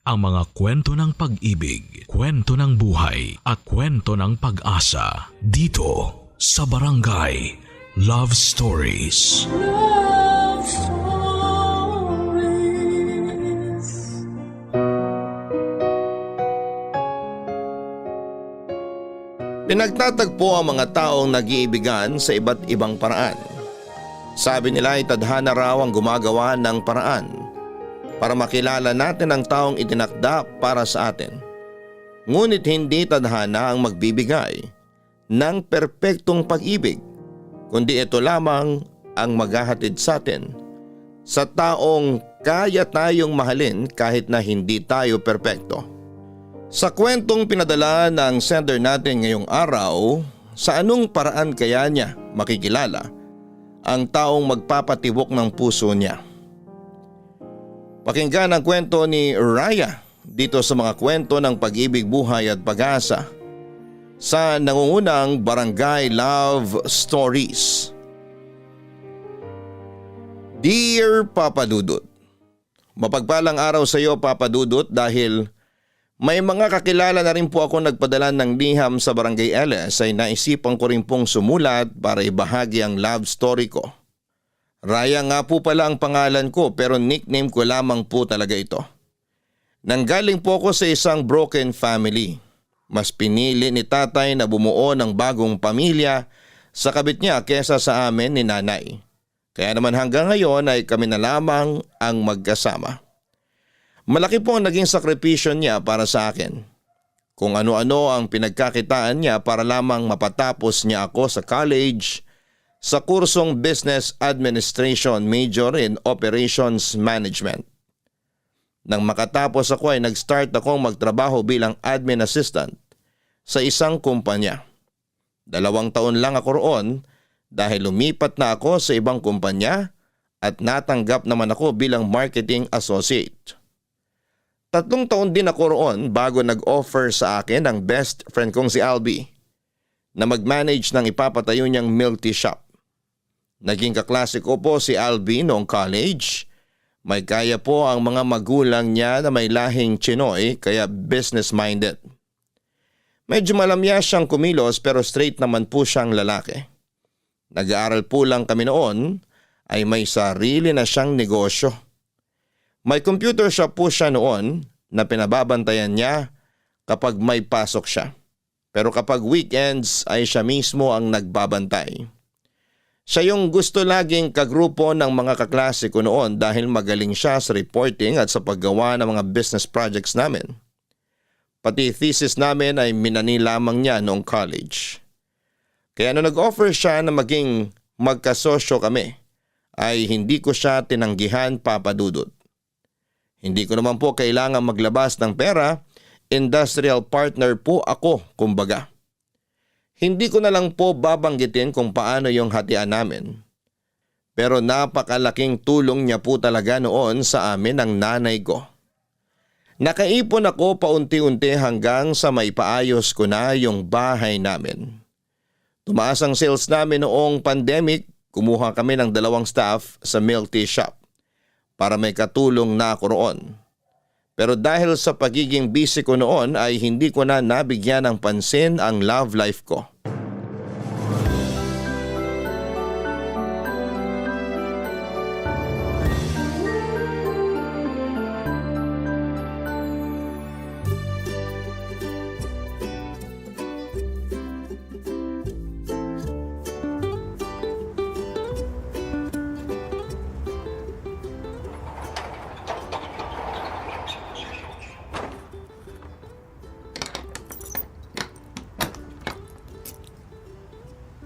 ang mga kwento ng pag-ibig, kwento ng buhay at kwento ng pag-asa dito sa Barangay Love Stories. Love Stories. Pinagtatagpo ang mga taong nag-iibigan sa iba't ibang paraan. Sabi nila ay tadhana raw ang gumagawa ng paraan para makilala natin ang taong itinakda para sa atin. Ngunit hindi tadhana ang magbibigay ng perpektong pag-ibig, kundi ito lamang ang maghahatid sa atin sa taong kaya tayong mahalin kahit na hindi tayo perpekto. Sa kwentong pinadala ng sender natin ngayong araw, sa anong paraan kaya niya makikilala ang taong magpapatibok ng puso niya? Pakinggan ang kwento ni Raya dito sa mga kwento ng pag-ibig, buhay at pag-asa sa nangungunang Barangay Love Stories. Dear Papa Dudut, mapagpalang araw sa iyo Papa Dudut, dahil may mga kakilala na rin po ako nagpadala ng liham sa Barangay LS ay naisipan ko rin pong sumulat para ibahagi ang love story ko. Raya nga po pala ang pangalan ko pero nickname ko lamang po talaga ito. Nanggaling po ako sa isang broken family. Mas pinili ni tatay na bumuo ng bagong pamilya sa kabit niya kesa sa amin ni nanay. Kaya naman hanggang ngayon ay kami na lamang ang magkasama. Malaki po ang naging sakripisyo niya para sa akin. Kung ano-ano ang pinagkakitaan niya para lamang mapatapos niya ako sa college sa kursong Business Administration, major in Operations Management. Nang makatapos ako ay nag-start akong magtrabaho bilang admin assistant sa isang kumpanya. 2 taon lang ako roon dahil lumipat na ako sa ibang kumpanya at natanggap naman ako bilang marketing associate. 3 taon din ako roon bago nag-offer sa akin ang best friend kong si Albi na mag-manage ng ipapatayo niyang milk tea shop. Naging kaklase ko po si Albi noong college. May kaya po ang mga magulang niya na may lahing Chinoy kaya business-minded. Medyo malamya siyang kumilos pero straight naman po siyang lalaki. Nag-aaral po lang kami noon ay may sarili na siyang negosyo. May computer shop po siya noon na pinababantayan niya kapag may pasok siya. Pero kapag weekends ay siya mismo ang nagbabantay. Siya yung gusto laging kagrupo ng mga kaklase ko noon dahil magaling siya sa reporting at sa paggawa ng mga business projects namin. Pati thesis namin ay minani lamang niya noong college. Kaya nung nag-offer siya na maging magkasosyo kami, ay hindi ko siya tinanggihan, Papa Dudut. Hindi ko naman po kailangan maglabas ng pera, industrial partner po ako kumbaga. Hindi ko na lang po babanggitin kung paano yung hatian namin. Pero napakalaking tulong niya po talaga noon sa amin ng nanay ko. Nakaipon ako paunti-unti hanggang sa maipaayos ko na yung bahay namin. Tumaas ang sales namin noong pandemic, kumuha kami ng 2 staff sa milk tea shop para may katulong na ako roon. Pero dahil sa pagiging busy ko noon ay hindi ko na nabigyan ng pansin ang love life ko.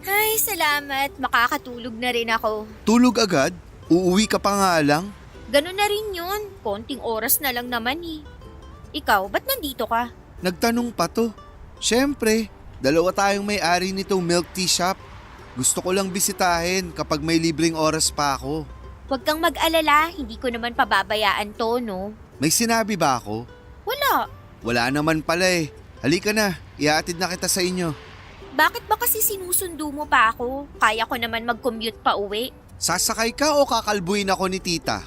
Ay, salamat. Makakatulog na rin ako. Tulog agad? Uuwi ka pa nga lang? Ganun na rin yun. Konting oras na lang naman eh. Ikaw, ba't nandito ka? Nagtanong pa to. Siyempre, 2 tayong may-ari nitong milk tea shop. Gusto ko lang bisitahin kapag may libreng oras pa ako. Huwag kang mag-alala. Hindi ko naman pababayaan to, no? May sinabi ba ako? Wala. Wala naman pala eh. Halika na, ihatid na kita sa inyo. Bakit ba kasi sinusundo mo pa ako? Kaya ko naman mag-commute pa uwi. Sasakay ka o kakalbuin ako ni tita?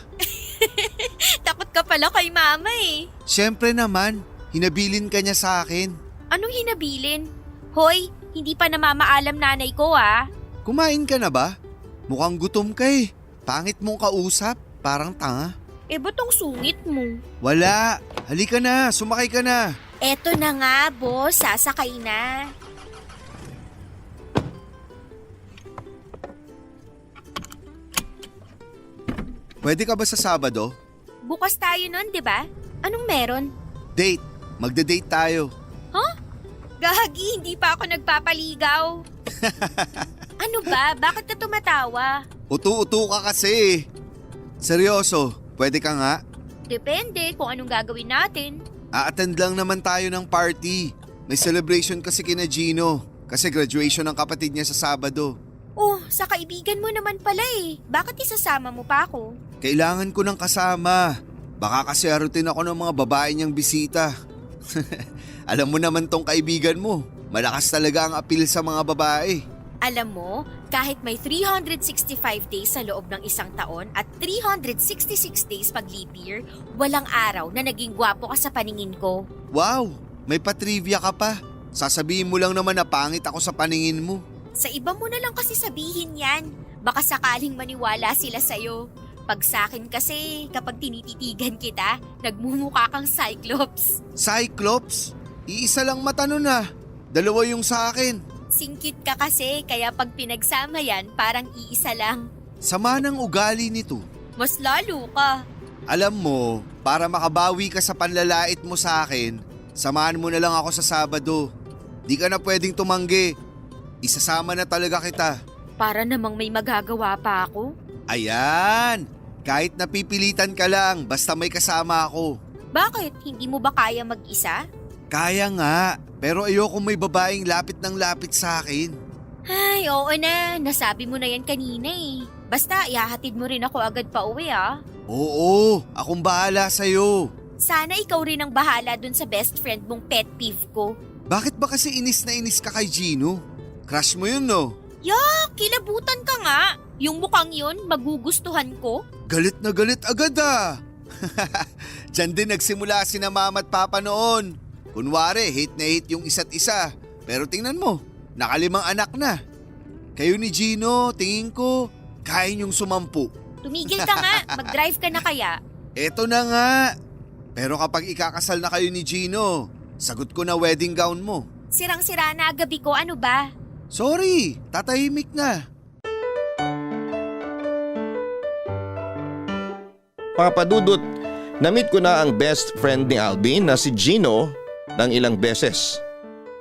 Takot ka pala kay mama eh. Siyempre naman, hinabilin ka niya sa akin. Anong hinabilin? Hoy, hindi pa namamaalam nanay ko ah. Kumain ka na ba? Mukhang gutom ka eh. Pangit mong kausap, parang tanga. Eh ba't ang sungit mo? Wala, halika na, sumakay ka na. Eto na nga boss, sasakay na. Pwede ka ba sa Sabado? Bukas tayo nun, di ba? Anong meron? Date, magde-date tayo. Gagi, hindi pa ako nagpapaligaw. Ano ba? Bakit ka tumatawa? Utu-utu ka kasi. Seryoso, pwede ka nga? Depende kung anong gagawin natin. A-attend lang naman tayo ng party. May celebration kasi kina Gino. Kasi graduation ng kapatid niya sa Sabado. Oh, sa kaibigan mo naman pala eh. Bakit isasama mo pa ako? Kailangan ko ng kasama. Baka kasi arutin ako ng mga babae niyang bisita. Alam mo naman tong kaibigan mo. Malakas talaga ang appeal sa mga babae. Alam mo, kahit may 365 days sa loob ng isang taon at 366 days pag leap year, walang araw na naging gwapo ka sa paningin ko. Wow, may patrivia ka pa. Sasabihin mo lang naman na pangit ako sa paningin mo. Sa iba mo na lang kasi sabihin yan. Baka sakaling maniwala sila sa'yo. Pag sa'kin kasi, kapag tinititigan kita, nagmumukha kang Cyclops. Cyclops? Iisa lang mata nun ah. Dalawa yung sa akin. Singkit ka kasi, kaya pag pinagsama yan, parang iisa lang. Sama ng ugali nito. Mas lalo ka. Alam mo, para makabawi ka sa panlalait mo sa akin, samahan mo na lang ako sa Sabado. Di ka na pwedeng tumanggi. Isasama na talaga kita. Para namang may magagawa pa ako. Ayan! Kahit napipilitan ka lang, basta may kasama ako. Bakit? Hindi mo ba kaya mag-isa? Kaya nga, pero ayoko may babaeng lapit ng lapit sa akin. Ay, oo na. Nasabi mo na yan kanina eh. Basta, ihahatid mo rin ako agad pa uwi ah. Oo, akong bahala sa'yo. Sana ikaw rin ang bahala dun sa best friend mong pet peeve ko. Bakit ba kasi inis na inis ka kay Gino? Crush mo yun no? Yak, kilabutan ka nga. Yung mukhang yun, magugustuhan ko. Galit na galit agad ah. Diyan din nagsimula sina mama at papa noon. Kunwari, hate na hate yung isa't isa. Pero tingnan mo, nakalimang anak na. Kayo ni Gino, tingin ko, kaya niyong sumampu. Tumigil ka nga, mag-drive ka na kaya. Eto na nga. Pero kapag ikakasal na kayo ni Gino, sagot ko na wedding gown mo. Sirang-sira na gabi ko, ano ba? Sorry, tatahimik na. Papadudot, na-meet ko na ang best friend ni Alvin na si Gino ng ilang beses.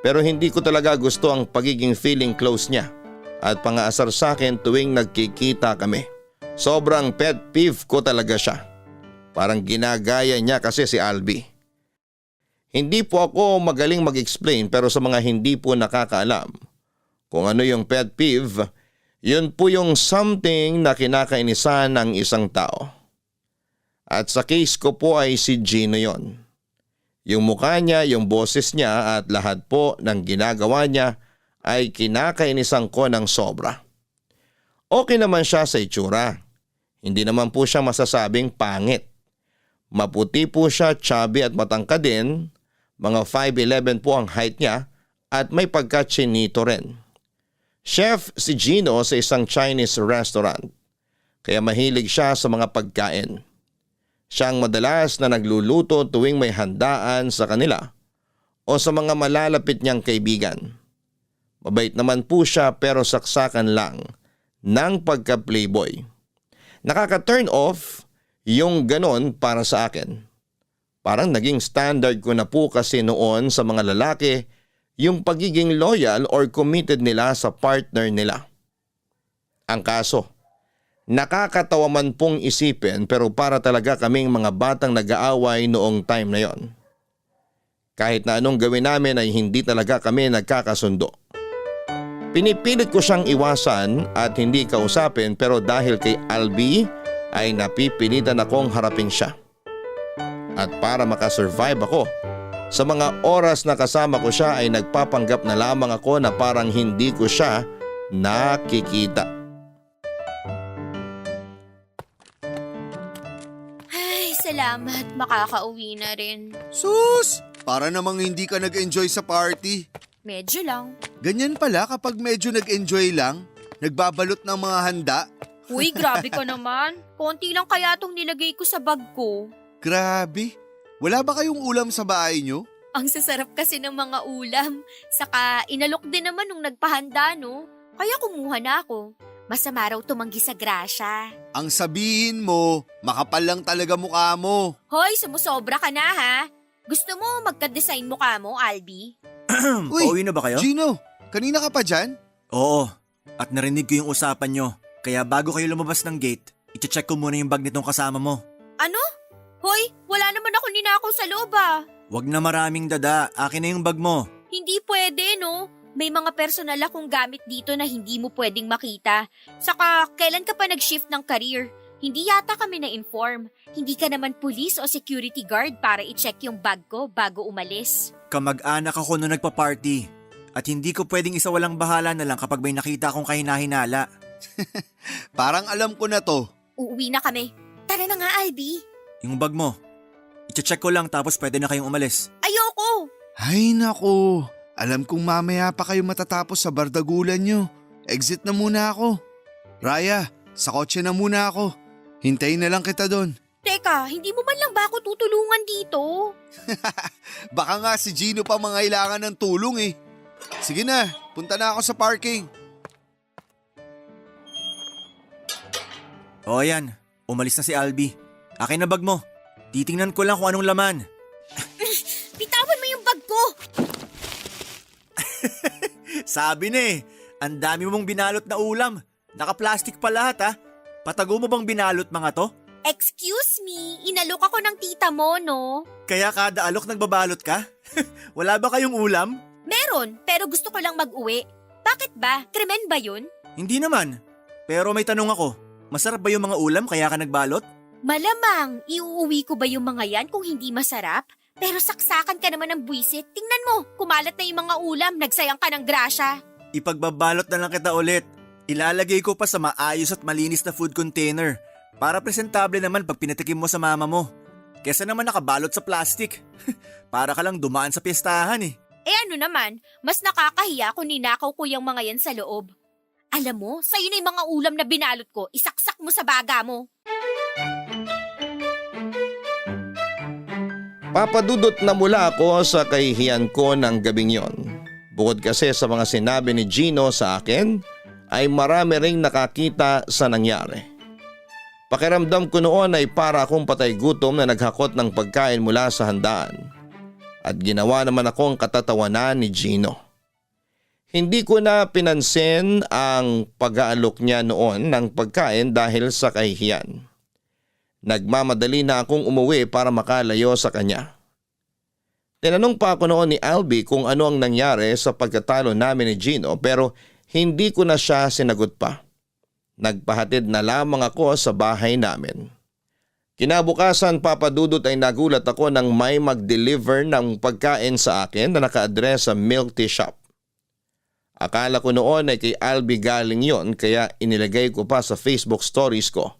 Pero hindi ko talaga gusto ang pagiging feeling close niya at pangaasar sa akin tuwing nagkikita kami. Sobrang pet peeve ko talaga siya. Parang ginagaya niya kasi si Albi. Hindi po ako magaling mag-explain pero sa mga hindi po nakakaalam kung ano yung pet peeve, yun po yung something na kinakainisan ng isang tao. At sa case ko po ay si Gino yon. Yung mukha niya, yung boses niya at lahat po ng ginagawa niya ay kinakainisan ko ng sobra. Okay naman siya sa itsura. Hindi naman po siya masasabing pangit. Maputi po siya, chubby at matangkad din. Mga 5'11 po ang height niya at may pagka-chinito rin. Chef si Gino sa isang Chinese restaurant. Kaya mahilig siya sa mga pagkain. Siya ang madalas na nagluluto tuwing may handaan sa kanila o sa mga malalapit niyang kaibigan. Mabait naman po siya pero saksakan lang ng pagka-playboy. Nakaka-turn off yung ganon para sa akin. Parang naging standard ko na po kasi noon sa mga lalaki yung pagiging loyal or committed nila sa partner nila. Ang kaso, nakakatawa man pong isipin pero para talaga kaming mga batang nag-aaway noong time na yon. Kahit na anong gawin namin ay hindi talaga kami nagkakasundo. Pinipilit ko siyang iwasan at hindi kausapin pero dahil kay Albi ay napipilitan akong harapin siya. At para makasurvive ako, sa mga oras na kasama ko siya ay nagpapanggap na lamang ako na parang hindi ko siya nakikita. Ay, salamat Salamat, makakauwi na rin. Sus! Para namang hindi ka nag-enjoy sa party. Medyo lang. Ganyan pala kapag medyo nag-enjoy lang, nagbabalot ng mga handa. Uy, grabe ka naman. Konti lang kaya tong nilagay ko sa bag ko. Grabe. Wala ba kayong ulam sa bahay nyo? Ang sasarap kasi ng mga ulam. Saka inalok din naman nung nagpahanda, no? Kaya kumuha na ako. Masama raw tumanggi sa grasya. Ang sabihin mo, makapal lang talaga mukha mo. Hoy, sumusobra ka na ha? Gusto mo magka-design mukha mo, Albi? Uy, Pauwi na ba kayo? Gino, kanina ka pa dyan? Oo. At narinig ko yung usapan nyo. Kaya bago kayo lumabas ng gate, iti-check ko muna yung bag nitong kasama mo. Ano? Hoy, wala naman ako ninakaw sa loob ah. Wag na maraming dada. Akin na yung bag mo. Hindi pwede, no? May mga personal akong gamit dito na hindi mo pwedeng makita. Saka, kailan ka pa nag-shift ng career? Hindi yata kami na-inform. Hindi ka naman police o security guard para i-check yung bag ko bago umalis. Kamag-anak ako nung nagpa-party. At hindi ko pwedeng isawalang bahala na lang kapag may nakita akong kahinahinala. Parang alam ko na to. Uuwi na kami. Tara na nga, Albi. Yung bag mo. I-check ko lang tapos pwede na kayong umalis. Ayoko! Ay nako, alam kong mamaya pa kayo matatapos sa bardagulan nyo. Exit na muna ako. Raya, sa kotse na muna ako. Hintayin na lang kita doon. Teka, hindi mo man lang ba ako tutulungan dito? Baka nga si Gino pa mangailangan ng tulong eh. Sige na, punta na ako sa parking. O ayan, umalis na si Albi. Akin na bag mo. Titingnan ko lang kung anong laman. Bitawan mo yung bag ko! Sabi na eh, ang dami mong binalot na ulam. Naka-plastic pa lahat ha. Patago mo bang binalot mga to? Excuse me, inalok ako ng tita mo, no? Kaya kada alok nagbabalot ka? Wala ba kayong ulam? Meron, pero gusto ko lang mag-uwi. Bakit ba? Krimen ba yun? Hindi naman. Pero may tanong ako, masarap ba yung mga ulam kaya ka nagbalot? Malamang, iuuwi ko ba yung mga yan kung hindi masarap? Pero saksakan ka naman ng buwisit. Tingnan mo, kumalat na yung mga ulam, nagsayang ka ng grasya. Ipagbabalot na lang kita ulit. Ilalagay ko pa sa maayos at malinis na food container para presentable naman pag pinatikim mo sa mama mo. Kesa naman nakabalot sa plastic. Para ka lang dumaan sa piyestahan eh. Eh ano naman, mas nakakahiya kung ninakaw ko yung mga yan sa loob. Alam mo, sa'yo na yung mga ulam na binalot ko, isaksak mo sa baga mo. Papadudot na mula ako sa kahihiyan ko ng gabing yon. Bukod kasi sa mga sinabi ni Gino sa akin, ay marami ring nakakita sa nangyari. Pakiramdam ko noon ay para akong patay gutom na naghakot ng pagkain mula sa handaan. At ginawa naman akong katatawanan ni Gino. Hindi ko na pinansin ang pag-aalok niya noon ng pagkain dahil sa kahihiyan. Nagmamadali na akong umuwi para makalayo sa kanya. Tinanong pa ako noon ni Albi kung ano ang nangyari sa pagkatalo namin ni Gino pero hindi ko na siya sinagot pa. Nagpahatid na lamang ako sa bahay namin. Kinabukasan papadudot ay nagulat ako nang may mag-deliver ng pagkain sa akin na naka-address sa milk tea shop. Akala ko noon ay kay Albi galing yon kaya inilagay ko pa sa Facebook stories ko.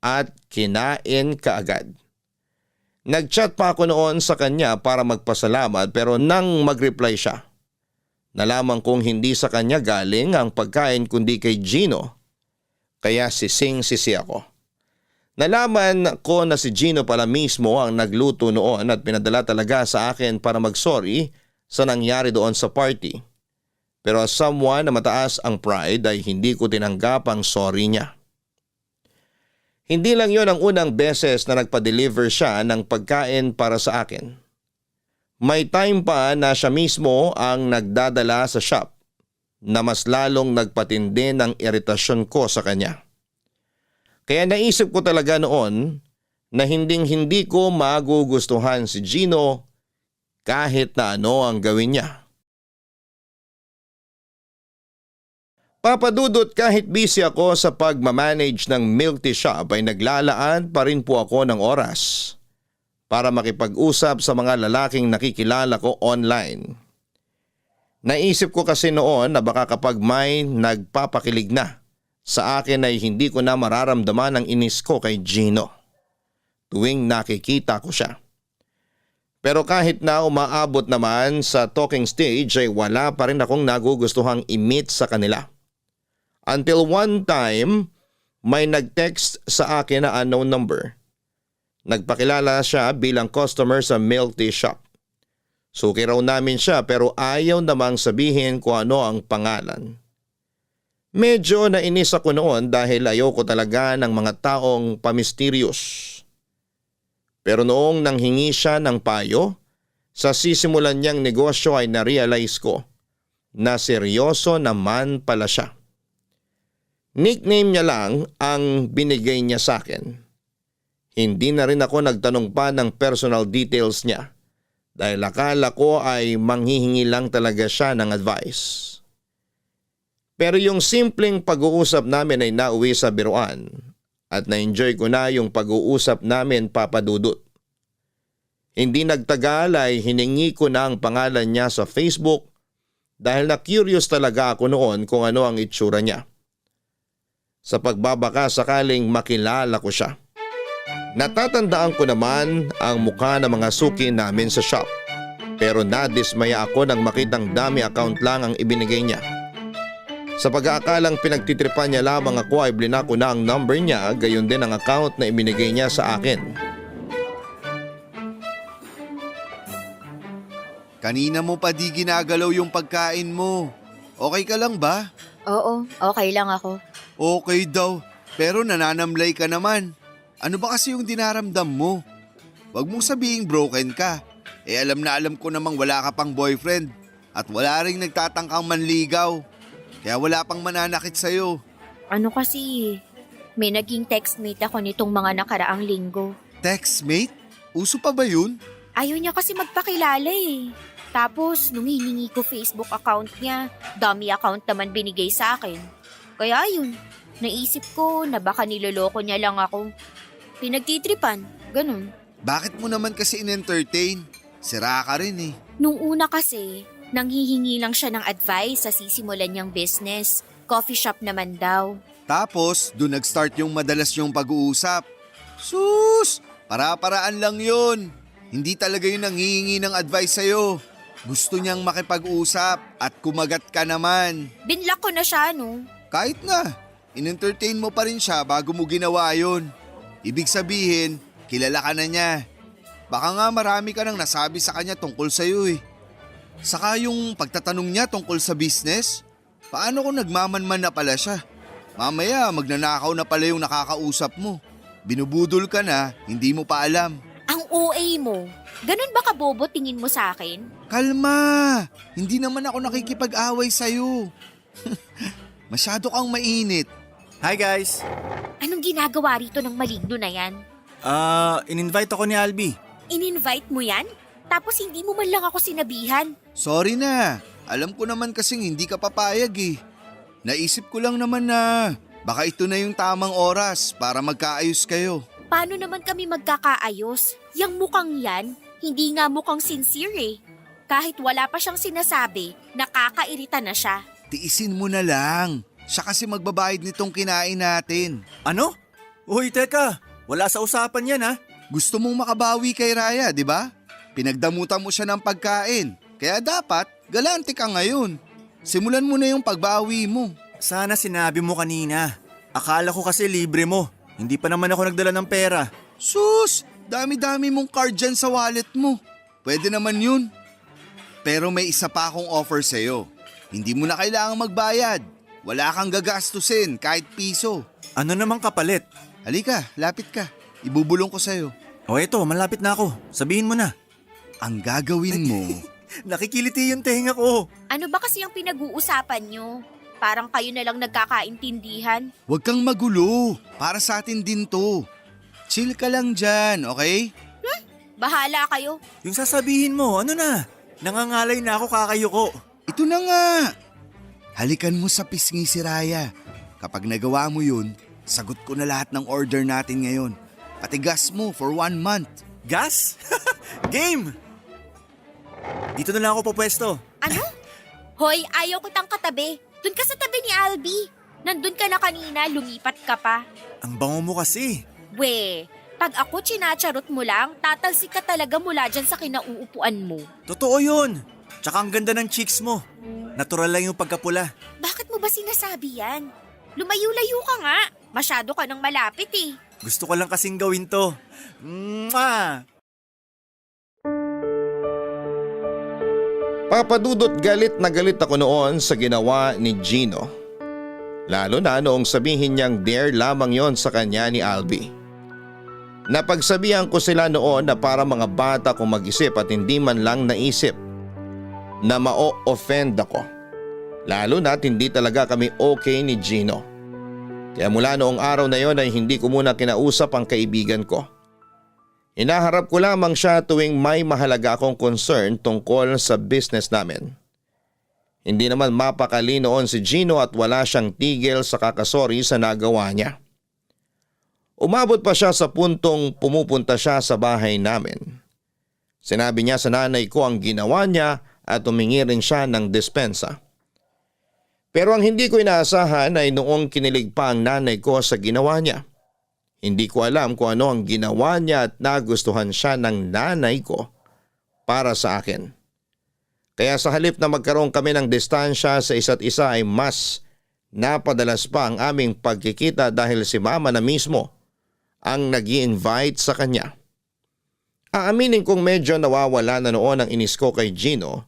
At kinain kaagad. Nag-chat pa ako noon sa kanya para magpasalamat pero nang mag-reply siya, nalaman kong hindi sa kanya galing ang pagkain kundi kay Gino. Kaya sising-sisi ako. Nalaman ko na si Gino pala mismo ang nagluto noon at pinadala talaga sa akin para mag-sorry sa nangyari doon sa party. Pero as someone na mataas ang pride ay hindi ko tinanggap ang sorry niya. Hindi lang yon ang unang beses na nagpa-deliver siya ng pagkain para sa akin. May time pa na siya mismo ang nagdadala sa shop na mas lalong nagpatindi ng iritasyon ko sa kanya. Kaya naisip ko talaga noon na hindi ko magugustuhan si Gino kahit na ano ang gawin niya. Papadudot kahit busy ako sa pagmamanage ng milk tea shop ay naglalaan pa rin po ako ng oras para makipag-usap sa mga lalaking nakikilala ko online. Naisip ko kasi noon na baka kapag may nagpapakilig na sa akin ay hindi ko na mararamdaman ang inis ko kay Gino. tuwing nakikita ko siya. Pero kahit na umaabot naman sa talking stage ay wala pa rin akong nagugustuhang i-meet sa kanila. Until one time, may nag-text sa akin na unknown number. Nagpakilala siya bilang customer sa milk tea shop. Suki raw namin siya pero ayaw namang sabihin kung ano ang pangalan. Medyo nainis ako noon dahil ayoko talaga ng mga taong pamisterious. Pero noong nanghingi siya ng payo, sa sisimulan niyang negosyo ay na-realize ko na seryoso naman pala siya. Nickname niya lang ang binigay niya sa akin. Hindi na rin ako nagtanong pa ng personal details niya dahil akala ko ay manghihingi lang talaga siya ng advice. Pero yung simpleng pag-uusap namin ay nauwi sa biruan at na-enjoy ko na yung pag-uusap namin, Papa Dudut. Hindi nagtagal ay hiningi ko na ang pangalan niya sa Facebook dahil na-curious talaga ako noon kung ano ang itsura niya. Sa pagbabaka sakaling makilala ko siya. Natatandaan ko naman ang mukha ng mga suki namin sa shop pero nadismaya ako nang makitang dami account lang ang ibinigay niya. Sa pag-aakalang pinagtitripan niya lamang ako ay blinako na ang number niya, gayon din ang account na ibinigay niya sa akin. Kanina mo pa di ginagalaw yung pagkain mo. Okay ka lang ba? Oo, okay lang ako. Okay daw, pero nananamlay ka naman. Ano ba kasi yung dinaramdam mo? Huwag mong sabihing broken ka. Alam na alam ko namang wala ka pang boyfriend at wala ring nagtatangkang manligaw. Kaya wala pang mananakit sa'yo. Ano kasi, may naging textmate ako nitong mga nakaraang linggo. Textmate? Uso pa ba yun? Ayaw niya kasi magpakilala eh. Tapos, nung hiningi ko Facebook account niya, dummy account naman binigay sa akin. Kaya yun, naisip ko na baka niloloko niya lang ako. Pinagtitripan, ganun. Bakit mo naman kasi in-entertain? Sira ka rin eh. Nung una kasi, nanghihingi lang siya ng advice sa sisimulan niyang business. Coffee shop naman daw. Tapos, doon nag-start yung madalas yung pag-uusap. Sus! Para-paraan lang yun. Hindi talaga yun nanghihingi ng advice sa'yo. Gusto niyang makipag-usap at kumagat ka naman. Binlock ko na siya, no? Kahit na, in-entertain mo pa rin siya bago mo ginawa yun. Ibig sabihin, kilala ka na niya. Baka nga marami ka nang nasabi sa kanya tungkol sa'yo eh. Saka yung pagtatanong niya tungkol sa business, paano kung nagmamanman na pala siya? Mamaya magnanakaw na pala yung nakakausap mo. Binubudol ka na, hindi mo pa alam. Ang OA mo. Ganun ba kabobo tingin mo sa akin? Kalma! Hindi naman ako nakikipag-away sa'yo. Masyado kang mainit. Hi guys! Anong ginagawa rito ng maligno na yan? In-invite ako ni Albi. In-invite mo yan? Tapos hindi mo man lang ako sinabihan. Sorry na. Alam ko naman kasing hindi ka papayag eh. Naisip ko lang naman na baka ito na yung tamang oras para magkaayos kayo. Paano naman kami magkakaayos? Yang mukhang yan, hindi nga mukhang sincere eh. Kahit wala pa siyang sinasabi, nakakairita na siya. Tiisin mo na lang. Siya kasi magbabayad nitong kinain natin. Ano? Uy, teka. Wala sa usapan yan ha. Gusto mong makabawi kay Raya, di ba? Pinagdamutan mo siya ng pagkain. Kaya dapat, galante ka ngayon. Simulan mo na yung pagbawi mo. Sana sinabi mo kanina. Akala ko kasi libre mo. Hindi pa naman ako nagdala ng pera. Sus! Dami-dami mong card dyan sa wallet mo. Pwede naman yun. Pero may isa pa akong offer sa'yo. Hindi mo na kailangang magbayad. Wala kang gagastusin kahit piso. Ano namang kapalit? Halika, lapit ka. Ibubulong ko sa'yo. O eto, malapit na ako. Sabihin mo na. Ang gagawin mo... Nakikiliti yung tenga ko. Ano ba kasi ang pinag-uusapan nyo? Parang kayo na lang nagkakaintindihan. Huwag kang magulo. Para sa atin din to. Chill ka lang dyan, okay? Bahala kayo. Yung sasabihin mo, ano na? Nangangalay na ako kakayuko. Ito na nga. Halikan mo sa pisngi si Raya. Kapag nagawa mo yun, sagot ko na lahat ng order natin ngayon. Pati gas mo for 1 month. Gas? Game! Dito na lang ako papwesto. Ano? Hoy, ayaw ko tang katabi. Doon ka sa tabi ni Albi. Nandun ka na kanina, lumipat ka pa. Ang bango mo kasi. We, Pag ako chinacharot mo lang, tatalsik ka talaga mula dyan sa kinauupuan mo. Totoo yun. Tsaka ang ganda ng cheeks mo. Natural lang yung pagkapula. Bakit mo ba sinasabi yan? Lumayo-layo ka nga. Masyado ka nang malapit eh. Gusto ko lang kasing gawin to. Mwah! Papa Dudut, galit na galit ako noon sa ginawa ni Gino. Lalo na noong sabihin niyang dare lamang yon sa kanya ni Albi. Napagsabihan ko sila noon na para mga bata kung mag-isip at hindi man lang naisip na ma-offend ako. Lalo na't hindi talaga kami okay ni Gino. Kaya mula noong araw na yon ay hindi ko muna kinausap ang kaibigan ko. Inaharap ko lamang siya tuwing may mahalaga akong concern tungkol sa business namin. Hindi naman mapakali noon si Gino at wala siyang tigil sa kakasori sa nagawa niya. Umabot pa siya sa puntong pumupunta siya sa bahay namin. Sinabi niya sa nanay ko ang ginawa niya at humingi rin siya ng dispensa. Pero ang hindi ko inaasahan ay noong kinilig pa ang nanay ko sa ginawa niya. Hindi ko alam kung ano ang ginawa niya at nagustuhan siya ng nanay ko para sa akin. Kaya sa halip na magkaroon kami ng distansya sa isa't isa ay mas napadalas pa ang aming pagkikita dahil si mama na mismo ang nag-i-invite sa kanya. Aaminin kong medyo nawawala na noon ang inis ko kay Gino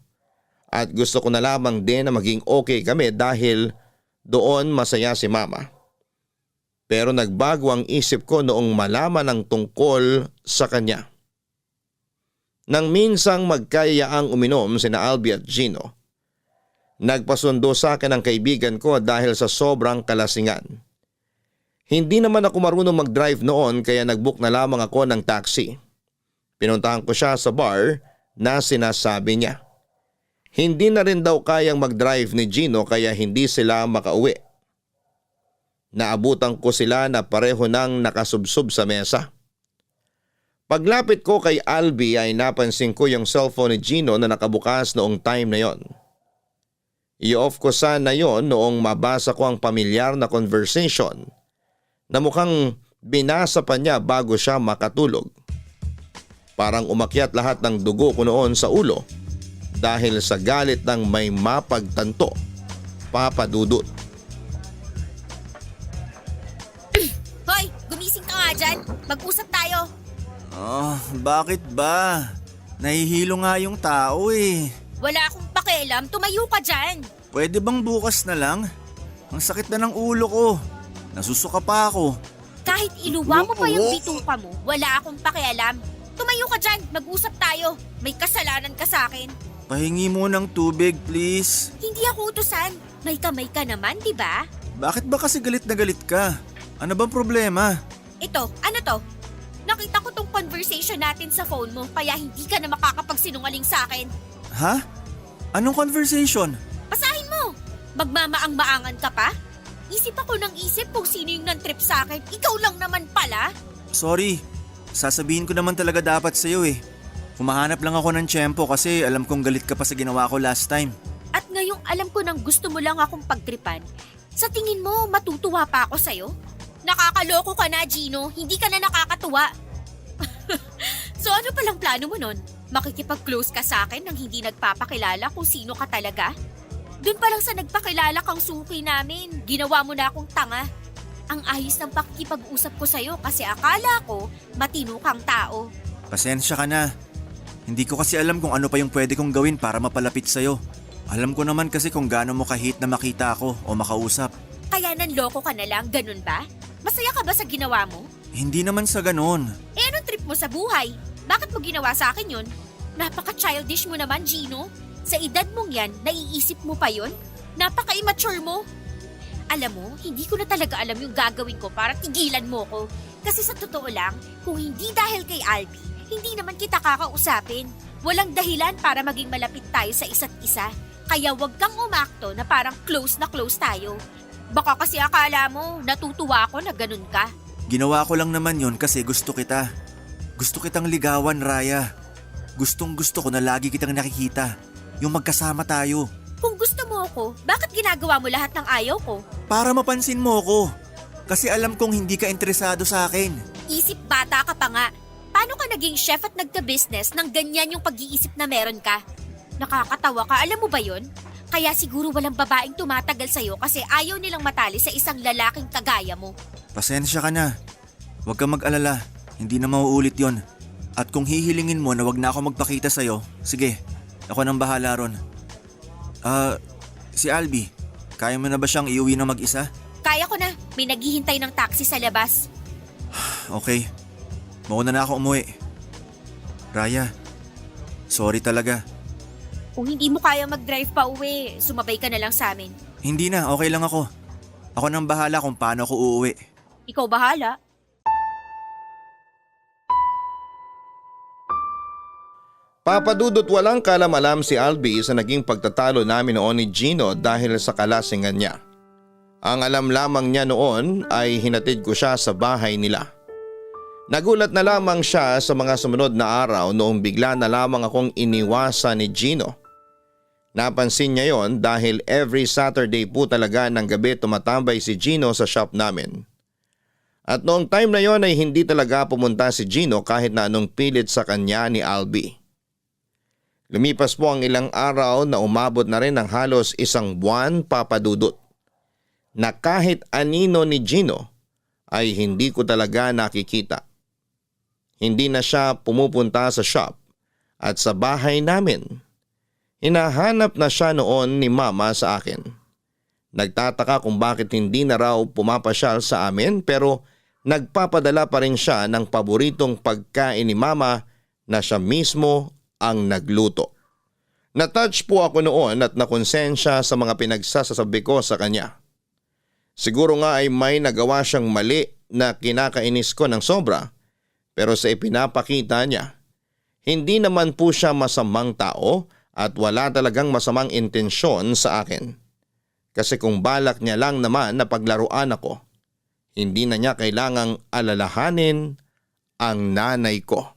at gusto ko na lamang din na maging okay kami dahil doon masaya si mama. Pero nagbago ang isip ko noong malaman ang tungkol sa kanya. Nang minsang magkayaang uminom sina Albi at Gino, nagpasundo sa akin ang kaibigan ko dahil sa sobrang kalasingan. Hindi naman ako marunong mag-drive noon kaya nag-book na lamang ako ng taxi. Pinuntahan ko siya sa bar na sinasabi niya. Hindi na rin daw kayang mag-drive ni Gino kaya hindi sila makauwi. Naabutan ko sila na pareho nang nakasubsob sa mesa. Paglapit ko kay Albi ay napansin ko yung cellphone ni Gino na nakabukas noong time na yon. I-off ko sana yon noong mabasa ko ang pamilyar na conversation na mukhang binasa pa niya bago siya makatulog. Parang umakyat lahat ng dugo ko noon sa ulo dahil sa galit ng may mapagtanto, Papa Dudut. Hoy, gumising ka nga dyan. Mag-usap tayo. Bakit ba? Nahihilo nga yung tao eh. Wala akong pakialam. Tumayo ka dyan. Pwede bang bukas na lang? Ang sakit na ng ulo ko. Nasusuka pa ako. Kahit iluwa mo pa yung bituka mo, wala akong pakialam. Tumayo ka dyan. Mag-usap tayo. May kasalanan ka sa akin. Pahingi mo ng tubig, please. Hindi ako utusan. May kamay ka naman, di ba? Bakit ba kasi galit na galit ka? Ano bang problema? Ito, ano to? Nakita ko tong conversation natin sa phone mo kaya hindi ka na makakapagsinungaling sa akin. Ha? Anong conversation? Basahin mo! Magmamaang-maangan ka pa? Isip ako ng isip kung sino yung nan-trip sa akin. Ikaw lang naman pala. Sorry, sasabihin ko naman talaga dapat sa'yo eh. Humahanap lang ako ng tiyempo kasi alam kong galit ka pa sa ginawa ko last time. At ngayong alam ko nang gusto mo lang akong pagtripan, sa tingin mo matutuwa pa ako sa'yo? Nakakaloko ka na, Gino. Hindi ka na nakakatuwa. So ano palang plano mo nun? Makikipag-close ka sa akin nang hindi nagpapakilala kung sino ka talaga? Doon pa lang sa nagpakilala kang suki namin, ginawa mo na akong tanga. Ang ayos ng pakikipag-usap ko sa'yo kasi akala ko matino kang tao. Pasensya ka na. Hindi ko kasi alam kung ano pa yung pwede kong gawin para mapalapit sa'yo. Alam ko naman kasi kung gaano mo kahit na makita ako o makausap. Kaya nanloko ka na lang, ganun ba? Masaya ka ba sa ginawa mo? Hindi naman sa ganon. Eh anong trip mo sa buhay? Bakit mo ginawa sa akin yun? Napaka-childish mo naman, Gino. Sa edad mong yan, naiisip mo pa yun? Napaka-immature mo. Alam mo, hindi ko na talaga alam yung gagawin ko para tigilan mo ko. Kasi sa totoo lang, kung hindi dahil kay Albi, hindi naman kita kakausapin. Walang dahilan para maging malapit tayo sa isa't isa. Kaya wag kang umakto na parang close na close tayo. Baka kasi akala mo, natutuwa ako na ganun ka. Ginawa ko lang naman yon kasi gusto kita. Gusto kitang ligawan, Raya. Gustong gusto ko na lagi kitang nakikita. Yung magkasama tayo. Kung gusto mo ako, bakit ginagawa mo lahat ng ayaw ko? Para mapansin mo ko. Kasi alam kong hindi ka interesado sa akin. Isip bata ka pa nga. Paano ka naging chef at nagka-business nang ganyan yung pag-iisip na meron ka? Nakakatawa ka, alam mo ba yon? Kaya siguro walang babaeng tumatagal sa'yo kasi ayaw nilang matali sa isang lalaking kagaya mo. Pasensya ka na. Huwag kang mag-alala. Hindi na mauulit yon. At kung hihilingin mo na wag na ako magpakita sa'yo, sige, ako nang bahala ron. Si Albi, kaya mo na ba siyang iuwi na mag-isa? Kaya ko na, may naghihintay ng taxi sa labas. Okay, mauna na ako umuwi. Raya, sorry talaga. Kung hindi mo kaya mag-drive pa uwi, sumabay ka na lang sa amin. Hindi na, okay lang ako. Ako nang bahala kung paano ako uuwi. Ikaw bahala. Papadudot walang kalam-alam si Albi sa naging pagtatalo namin noon ni Gino dahil sa kalasingan niya. Ang alam lamang niya noon ay hinatid ko siya sa bahay nila. Nagulat na lamang siya sa mga sumunod na araw noong bigla na lamang akong iniwasan ni Gino. Napansin niya yon dahil every Saturday po talaga ng gabi tumatambay si Gino sa shop namin. At noong time na yon ay hindi talaga pumunta si Gino kahit na anong pilit sa kanya ni Albi. Lumipas po ang ilang araw na umabot na rin ng halos isang buwan, Papadudot, na kahit anino ni Gino ay hindi ko talaga nakikita. Hindi na siya pumupunta sa shop at sa bahay namin. Hinahanap na siya noon ni Mama sa akin. Nagtataka kung bakit hindi na raw pumapasyal sa amin pero nagpapadala pa rin siya ng paboritong pagkain ni Mama na siya mismo ang nagluto. Natouch po ako noon at nakonsensya sa mga pinagsasabi ko sa kanya. Siguro nga ay may nagawa siyang mali na kinakainis ko ng sobra pero sa ipinapakita niya, hindi naman po siya masamang tao at wala talagang masamang intensyon sa akin. Kasi kung balak niya lang naman na paglaruan ako, hindi na niya kailangang alalahanin ang nanay ko.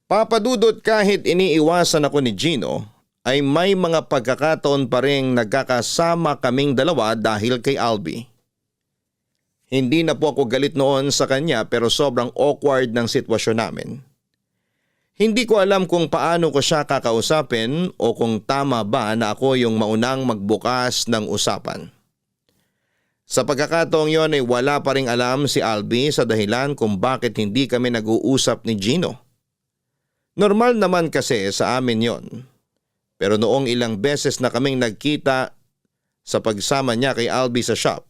Papadudot kahit iniiwasan ako ni Gino ay may mga pagkakataon pa rin nagkakasama kaming dalawa dahil kay Albi. Hindi na po ako galit noon sa kanya pero sobrang awkward ng sitwasyon namin. Hindi ko alam kung paano ko siya kakausapin o kung tama ba na ako yung maunang magbukas ng usapan. Sa pagkakataong yon ay wala pa ring alam si Albi sa dahilan kung bakit hindi kami nag-uusap ni Gino. Normal naman kasi sa amin yon. Pero noong ilang beses na kaming nagkita sa pagsama niya kay Albi sa shop,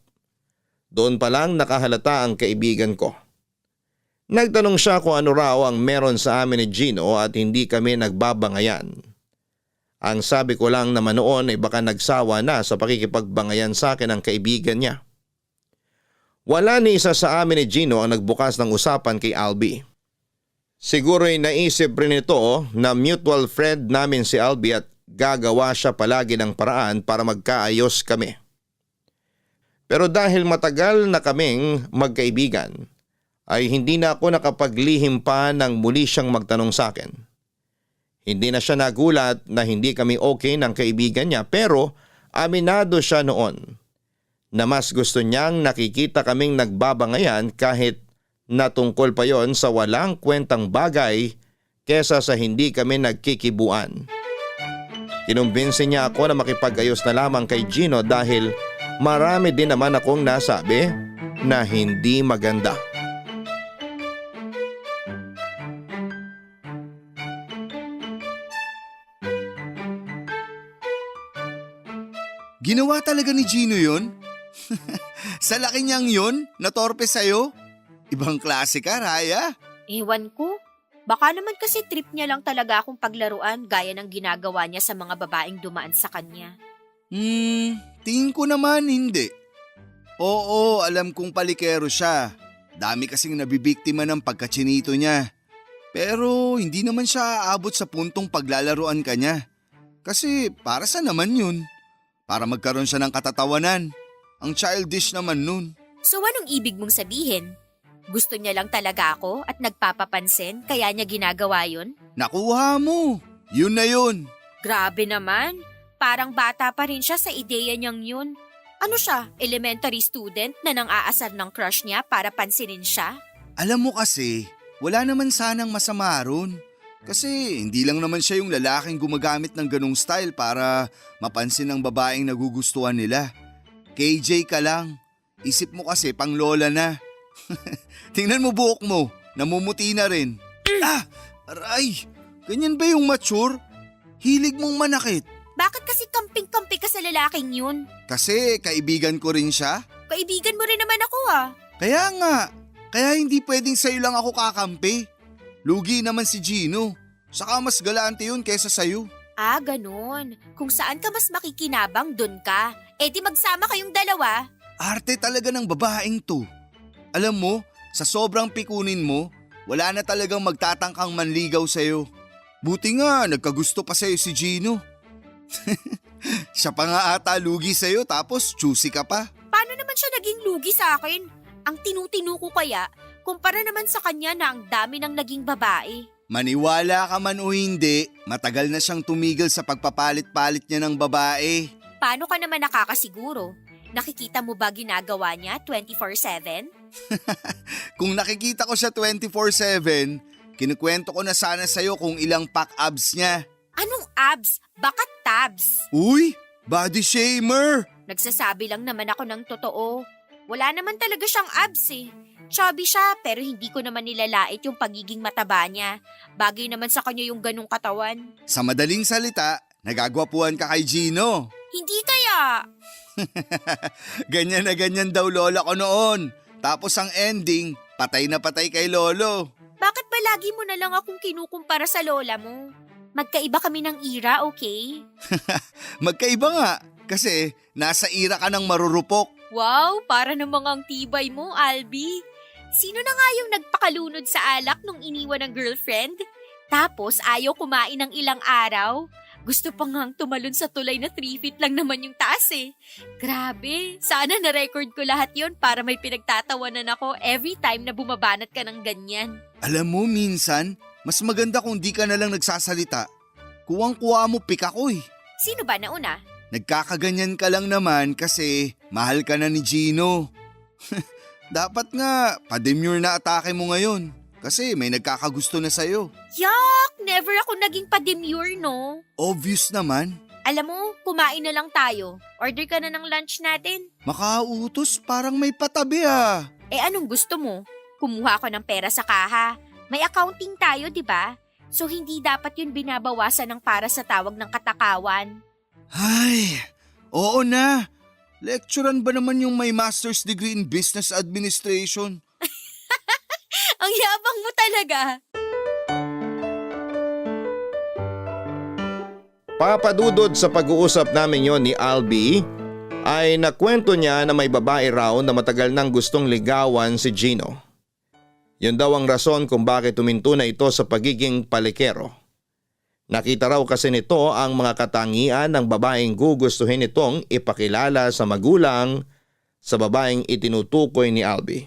doon pa lang nakahalata ang kaibigan ko. Nagtanong siya kung ano raw ang meron sa amin ni Gino at hindi kami nagbabangayan. Ang sabi ko lang naman noon ay baka nagsawa na sa pakikipagbangayan sa akin ang kaibigan niya. Wala ni isa sa amin ni Gino ang nagbukas ng usapan kay Albi. Siguro'y naisip rin ito na mutual friend namin si Albi at gagawa siya palagi ng paraan para magkaayos kami. Pero dahil matagal na kaming magkaibigan, ay hindi na ako nakapaglihim pa nang muli siyang magtanong sa akin. Hindi na siya nagulat na hindi kami okay ng kaibigan niya pero aminado siya noon na mas gusto niyang nakikita kaming nagbabangayan kahit natungkol pa yon sa walang kwentang bagay kesa sa hindi kami nagkikibuan. Kinumbinsi niya ako na makipag-ayos na lamang kay Gino dahil marami din naman akong nasabi na hindi maganda. Ginawa talaga ni Gino yun? Sa laki niyang yun, natorpe sa'yo? Ibang klase ka, Raya. Ewan ko. Baka naman kasi trip niya lang talaga akong paglaruan gaya ng ginagawa niya sa mga babaeng dumaan sa kanya. Tingin ko naman hindi. Oo, alam kong palikero siya. Dami kasing nabibiktima ng pagkachinito niya. Pero hindi naman siya aabot sa puntong paglalaruan ka niya. Kasi para sa naman yun? Para magkaroon siya ng katatawanan. Ang childish naman nun. So anong ibig mong sabihin? Gusto niya lang talaga ako at nagpapapansin kaya niya ginagawa yun? Nakuha mo. Yun na yun. Grabe naman. Parang bata pa rin siya sa ideya niyang yun. Ano siya, elementary student na nang-aasar ng crush niya para pansinin siya? Alam mo kasi, wala naman sanang masama ron. Kasi hindi lang naman siya yung lalaking gumagamit ng ganong style para mapansin ng babaeng nagugustuhan nila. KJ ka lang. Isip mo kasi pang lola na. Tingnan mo buhok mo, namumuti na rin. Aray! Ganyan ba yung mature? Hilig mong manakit. Bakit kasi kamping-kampi ka sa lalaking yun? Kasi kaibigan ko rin siya. Kaibigan mo rin naman ako ah. Kaya nga, kaya hindi pwedeng sa'yo lang ako kakampi. Lugi naman si Gino. Saka mas galante yun kesa sa'yo. Ah, ganun. Kung saan ka mas makikinabang, dun ka. Eh di magsama kayong dalawa. Arte talaga ng babaeng to. Alam mo, sa sobrang pikunin mo, wala na talagang magtatangkang manligaw sa'yo. Buti nga, nagkagusto pa sa'yo si Gino. Siya pa nga ata lugi sa'yo tapos choosy ka pa. Paano naman siya naging lugi sa akin? Ang tinutinu ko kaya, kumpara naman sa kanya na ang dami ng naging babae. Maniwala ka man o hindi, matagal na siyang tumigil sa pagpapalit-palit niya ng babae. Paano ka naman nakakasiguro? Nakikita mo ba ginagawa niya 24/7? Kung nakikita ko siya 24/7, kinukwento ko na sana sa'yo kung ilang pack abs niya. Anong abs? Baka tabs. Uy, body shamer! Nagsasabi lang naman ako ng totoo. Wala naman talaga siyang abs eh. Chubby siya pero hindi ko naman nilalait yung pagiging mataba niya. Bagay naman sa kanya yung ganong katawan. Sa madaling salita, nagagwapuhan ka kay Gino. Hindi kaya. Ganyan na ganyan daw lola ko noon. Tapos ang ending, patay na patay kay lolo. Bakit ba lagi mo na lang akong kinukumpara sa lola mo? Magkaiba kami ng ira, okay? Magkaiba nga, kasi nasa ira ka ng marurupok. Wow, para namang ang tibay mo, Albi. Sino na nga yung nagpakalunod sa alak nung iniwan ng girlfriend? Tapos ayaw kumain ng ilang araw? Gusto pa ngang tumalon sa tulay na 3 feet lang naman yung taas eh. Grabe, sana na-record ko lahat yon para may pinagtatawanan ako every time na bumabanat ka ng ganyan. Alam mo minsan, mas maganda kung di ka na lang nagsasalita. Kuwang-kuwa mo pik ako eh. Sino ba nauna? Nagkakaganyan ka lang naman kasi mahal ka na ni Gino. Dapat nga, pa-demure na atake mo ngayon. Kasi may nagkakagusto na sa'yo. Yak! Never ako naging pa-demure, no? Obvious naman. Alam mo, kumain na lang tayo. Order ka na ng lunch natin. Makautos parang may patabi ah. Eh anong gusto mo? Kumuha ako ng pera sa kaha. May accounting tayo, di ba? So hindi dapat yun binabawasan ng para sa tawag ng katakawan. Ay, oo na. Lecturean ba naman yung may master's degree in business administration? Ang yabang mo talaga. Papadudod sa pag-uusap namin yon ni Albi ay nakwento niya na may babae raw na matagal nang gustong ligawan si Gino. Yun daw ang rason kung bakit tuminto na ito sa pagiging palikero. Nakita raw kasi nito ang mga katangian ng babaeng gugustuhin nitong ipakilala sa magulang sa babaeng itinutukoy ni Albi.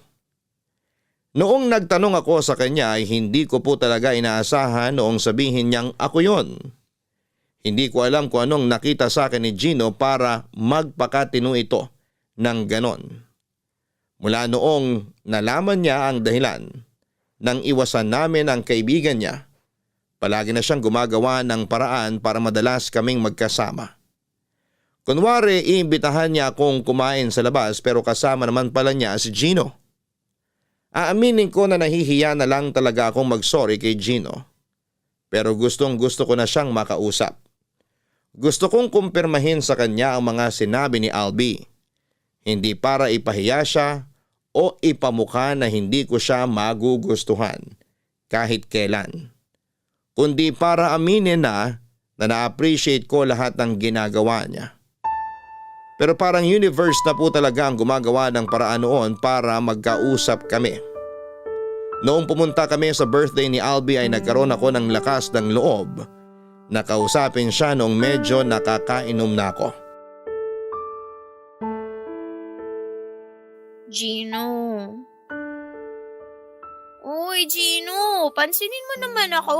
Noong nagtanong ako sa kanya ay hindi ko po talaga inaasahan noong sabihin niyang ako yon. Hindi ko alam kung anong nakita sa akin ni Gino para magpakatino ito ng ganon. Mula noong nalaman niya ang dahilan nang iwasan namin ang kaibigan niya, palagi na siyang gumagawa ng paraan para madalas kaming magkasama. Kunwari, iimbitahan niya akong kumain sa labas pero kasama naman pala niya si Gino. Aaminin ko na nahihiya na lang talaga akong mag-sorry kay Gino. Pero gustong gusto ko na siyang makausap. Gusto kong kumpirmahin sa kanya ang mga sinabi ni Albi. Hindi para ipahiya siya o ipamukha na hindi ko siya magugustuhan kahit kailan. Kundi para aminin na na-appreciate ko lahat ng ginagawa niya. Pero parang universe na po talaga ang gumagawa ng paraan noon para magkausap kami. Noong pumunta kami sa birthday ni Albi ay nagkaroon ako ng lakas ng loob na kausapin siya noong medyo nakakainom na ako. Gino. Uy, Gino, pansinin mo naman ako.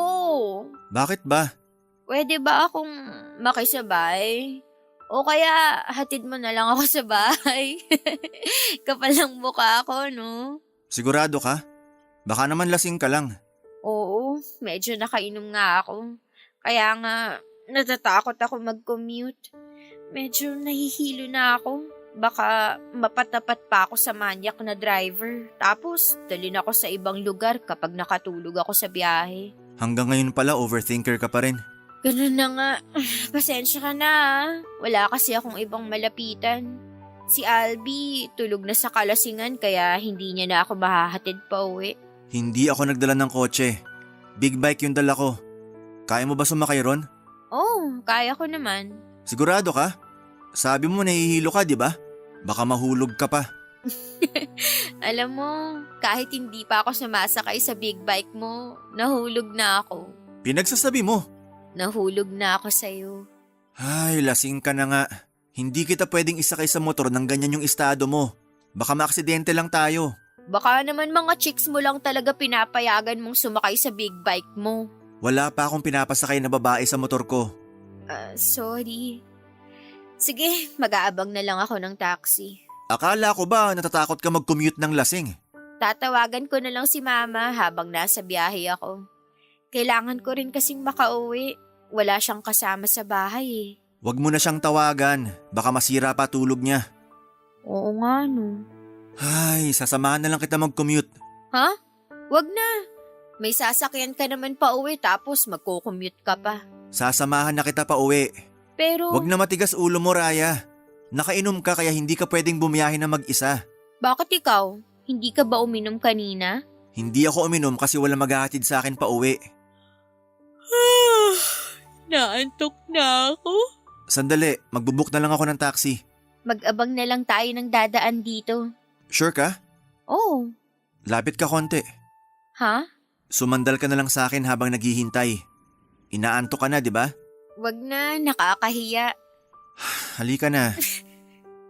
Bakit ba? Pwede ba akong makisabay? O kaya hatid mo na lang ako sa bahay. Kapal ng mukha ako, no? Sigurado ka? Baka naman lasing ka lang. Oo, medyo nakainom nga ako. Kaya nga, natatakot ako mag-commute. Medyo nahihilo na ako. Baka mapatapat pa ako sa manyak na driver. Tapos, dalhin ako sa ibang lugar kapag nakatulog ako sa biyahe. Hanggang ngayon pala overthinker ka pa rin. Ganun na nga. Pasensya ka na ah. Wala kasi akong ibang malapitan. Si Albi, tulog na sa kalasingan kaya hindi niya na ako mahahatid pa uwi. Hindi ako nagdala ng kotse. Big bike yung dala ko. Kaya mo ba sumakay ron? Oh, kaya ko naman. Sigurado ka? Sabi mo nahihilo ka, di ba? Baka mahulog ka pa. Alam mo, kahit hindi pa ako sumasakay sa big bike mo, nahulog na ako. Pinagsasabi mo. Nahulog na ako sa'yo. Ay, lasing ka na nga. Hindi kita pwedeng isakay sa motor ng ganyan yung estado mo. Baka maaksidente lang tayo. Baka naman mga chicks mo lang talaga pinapayagan mong sumakay sa big bike mo. Wala pa akong pinapasakay na babae sa motor ko. Sorry. Sige, mag-aabang na lang ako ng taxi. Akala ko ba natatakot ka mag-commute ng lasing? Tatawagan ko na lang si Mama habang nasa biyahe ako. Kailangan ko rin kasing makauwi. Wala siyang kasama sa bahay eh. Huwag mo na siyang tawagan. Baka masira pa tulog niya. Oo nga no. Ay, sasamahan na lang kita mag-commute. Ha? Wag na. May sasakyan ka naman pa uwi tapos magko-commute ka pa. Sasamahan na kita pa uwi. Pero Huwag na matigas ulo mo, Raya. Nakainom ka kaya hindi ka pwedeng bumiyahe na mag-isa. bakit ikaw? Hindi ka ba uminom kanina? Hindi ako uminom kasi wala maghahatid sa akin pa uwi. Naantok na ako. Sandali, magbubook na lang ako ng taxi. Mag-abang na lang tayo ng dadaan dito. Sure ka? Oh, Lapit ka konti. ha? Sumandal ka na lang sa akin habang naghihintay. Inaantok ka na, di ba? Wag na, nakakahiya. Halika na.